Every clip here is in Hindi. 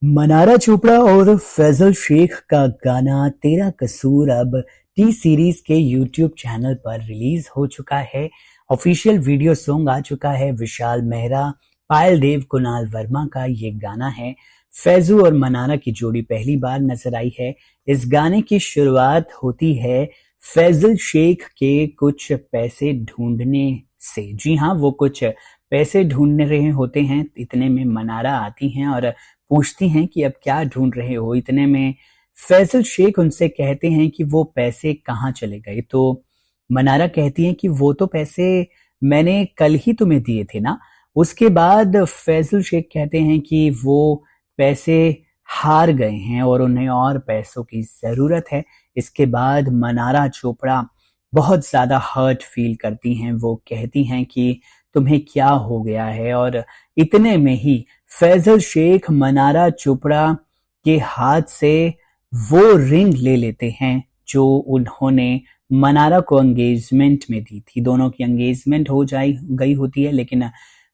मनारा चोपड़ा और फैजल शेख का गाना तेरा कसूर अब टी सीरीज के यूट्यूब चैनल पर रिलीज हो चुका है। ऑफिशियल वीडियो सॉन्ग आ चुका है। विशाल मेहरा, पायल देव, कुणाल वर्मा का ये गाना है। फैजू और मनारा की जोड़ी पहली बार नजर आई है। इस गाने की शुरुआत होती है फैजल शेख के कुछ पैसे ढूंढने से। जी हाँ, वो कुछ पैसे ढूंढ रहे होते हैं। इतने में मनारा आती हैं और पूछती हैं कि अब क्या ढूंढ रहे हो। इतने में फैजल शेख उनसे कहते हैं कि वो पैसे कहाँ चले गए। तो मनारा कहती हैं कि वो तो पैसे मैंने कल ही तुम्हें दिए थे ना। उसके बाद फैजल शेख कहते हैं कि वो पैसे हार गए हैं और उन्हें और पैसों की जरूरत है। इसके बाद मनारा चोपड़ा बहुत ज्यादा हर्ट फील करती हैं। वो कहती हैं कि तुम्हें क्या हो गया है। और इतने में ही फैजल शेख मनारा चोपड़ा के हाथ से वो रिंग ले लेते हैं जो उन्होंने मनारा को एंगेजमेंट में दी थी। दोनों की एंगेजमेंट हो जाई गई होती है, लेकिन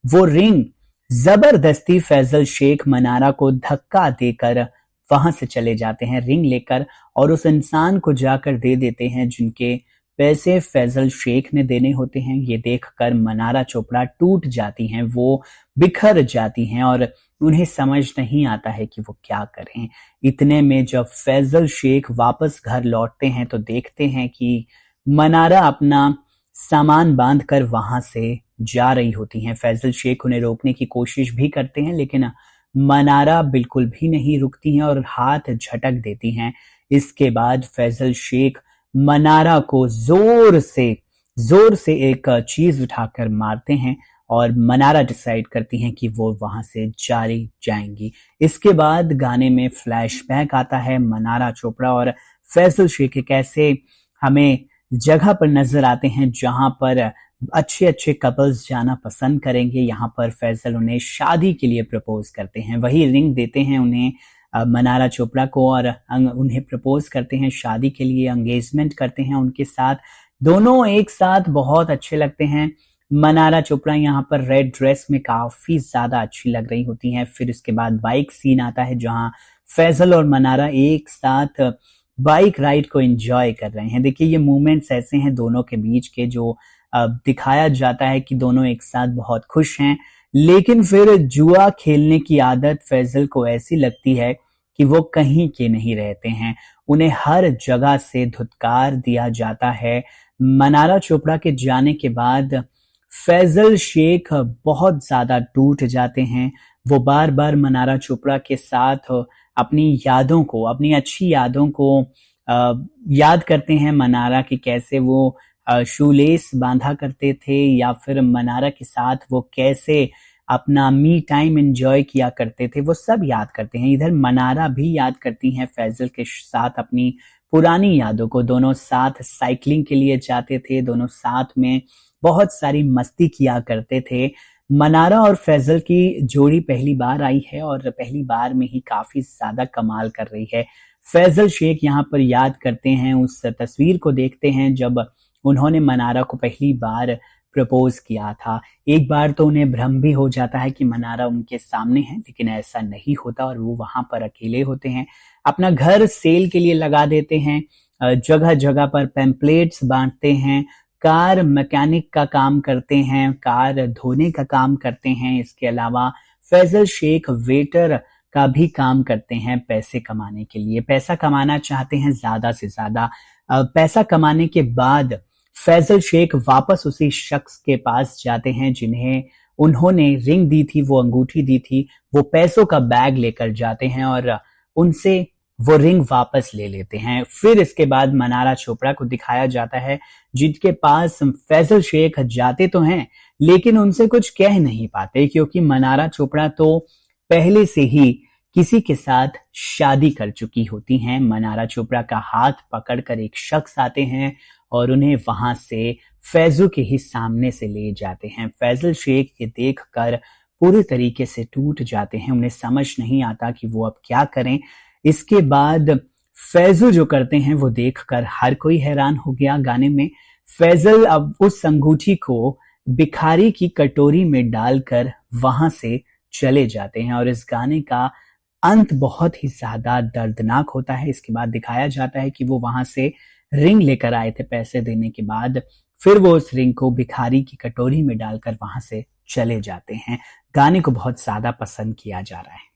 वो रिंग जबरदस्ती फैजल शेख मनारा को धक्का देकर वहां से चले जाते हैं रिंग लेकर, और उस इंसान को जाकर दे देते हैं जिनके पैसे फैजल शेख ने देने होते हैं। ये देखकर मनारा चोपड़ा टूट जाती हैं, वो बिखर जाती हैं और उन्हें समझ नहीं आता है कि वो क्या करें। इतने में जब फैजल शेख वापस घर लौटते हैं तो देखते हैं कि मनारा अपना सामान बांधकर वहां से जा रही होती हैं। फैजल शेख उन्हें रोकने की कोशिश भी करते हैं, लेकिन मनारा बिल्कुल भी नहीं रुकती हैं और हाथ झटक देती हैं। इसके बाद फैजल शेख मनारा को जोर से एक चीज उठाकर मारते हैं और मनारा डिसाइड करती हैं कि वो वहां से जारी जाएंगी। इसके बाद गाने में फ्लैशबैक आता है। मनारा चोपड़ा और फैजल शेख एक ऐसे हमें जगह पर नजर आते हैं जहां पर अच्छे अच्छे कपल्स जाना पसंद करेंगे। यहाँ पर फैजल उन्हें शादी के लिए प्रपोज करते हैं, वही रिंग देते हैं उन्हें मनारा चोपड़ा को, और उन्हें प्रपोज करते हैं शादी के लिए, एंगेजमेंट करते हैं उनके साथ। दोनों एक साथ बहुत अच्छे लगते हैं। मनारा चोपड़ा यहाँ पर रेड ड्रेस में काफी ज्यादा अच्छी लग रही होती हैं। फिर उसके बाद बाइक सीन आता है जहाँ फैजल और मनारा एक साथ बाइक राइड को एंजॉय कर रहे हैं। देखिए, ये मोमेंट्स ऐसे हैं दोनों के बीच के जो दिखाया जाता है कि दोनों एक साथ बहुत खुश हैं। लेकिन फिर जुआ खेलने की आदत फैजल को ऐसी लगती है कि वो कहीं के नहीं रहते हैं। उन्हें हर जगह से धुतकार दिया जाता है। मनारा चोपड़ा के जाने के बाद फैजल शेख बहुत ज्यादा टूट जाते हैं। वो बार बार मनारा चोपड़ा के साथ अपनी यादों को, अपनी अच्छी यादों को याद करते हैं। मनारा की कैसे वो शूलेस बांधा करते थे, या फिर मनारा के साथ वो कैसे अपना मी टाइम एंजॉय किया करते थे, वो सब याद करते हैं। इधर मनारा भी याद करती हैं फैजल के साथ अपनी पुरानी यादों को। दोनों साथ साइकिलिंग के लिए जाते थे, दोनों साथ में बहुत सारी मस्ती किया करते थे। मनारा और फैजल की जोड़ी पहली बार आई है और पहली बार में ही काफी ज्यादा कमाल कर रही है। फैजल शेख यहाँ पर याद करते हैं, उस तस्वीर को देखते हैं जब उन्होंने मनारा को पहली बार प्रपोज किया था। एक बार तो उन्हें भ्रम भी हो जाता है कि मनारा उनके सामने है, लेकिन ऐसा नहीं होता और वो वहां पर अकेले होते हैं। अपना घर सेल के लिए लगा देते हैं, जगह जगह पर पैम्पलेट्स बांटते हैं, कार मैकेनिक का काम करते हैं, कार धोने का काम करते हैं। इसके अलावा फैजल शेख वेटर का भी काम करते हैं पैसे कमाने के लिए। पैसा कमाना चाहते हैं ज्यादा से ज्यादा। पैसा कमाने के बाद फैजल शेख वापस उसी शख्स के पास जाते हैं जिन्हें उन्होंने रिंग दी थी, वो अंगूठी दी थी। वो पैसों का बैग लेकर जाते हैं और उनसे वो रिंग वापस ले लेते हैं। फिर इसके बाद मनारा चोपड़ा को दिखाया जाता है जिनके पास फैजल शेख जाते तो हैं, लेकिन उनसे कुछ कह नहीं पाते, क्योंकि मनारा चोपड़ा तो पहले से ही किसी के साथ शादी कर चुकी होती हैं। मनारा चोपड़ा का हाथ पकड़कर एक शख्स आते हैं और उन्हें वहां से फैजू के ही सामने से ले जाते हैं। फैजल शेख ये देखकर पूरी तरीके से टूट जाते हैं, उन्हें समझ नहीं आता कि वो अब क्या करें। इसके बाद फैजल जो करते हैं वो देखकर हर कोई हैरान हो गया। गाने में फैजल अब उस अंगूठी को भिखारी की कटोरी में डालकर वहां से चले जाते हैं और इस गाने का अंत बहुत ही ज्यादा दर्दनाक होता है। इसके बाद दिखाया जाता है कि वो वहां से रिंग लेकर आए थे पैसे देने के बाद, फिर वो उस रिंग को भिखारी की कटोरी में डालकर वहां से चले जाते हैं। गाने को बहुत ज्यादा पसंद किया जा रहा है।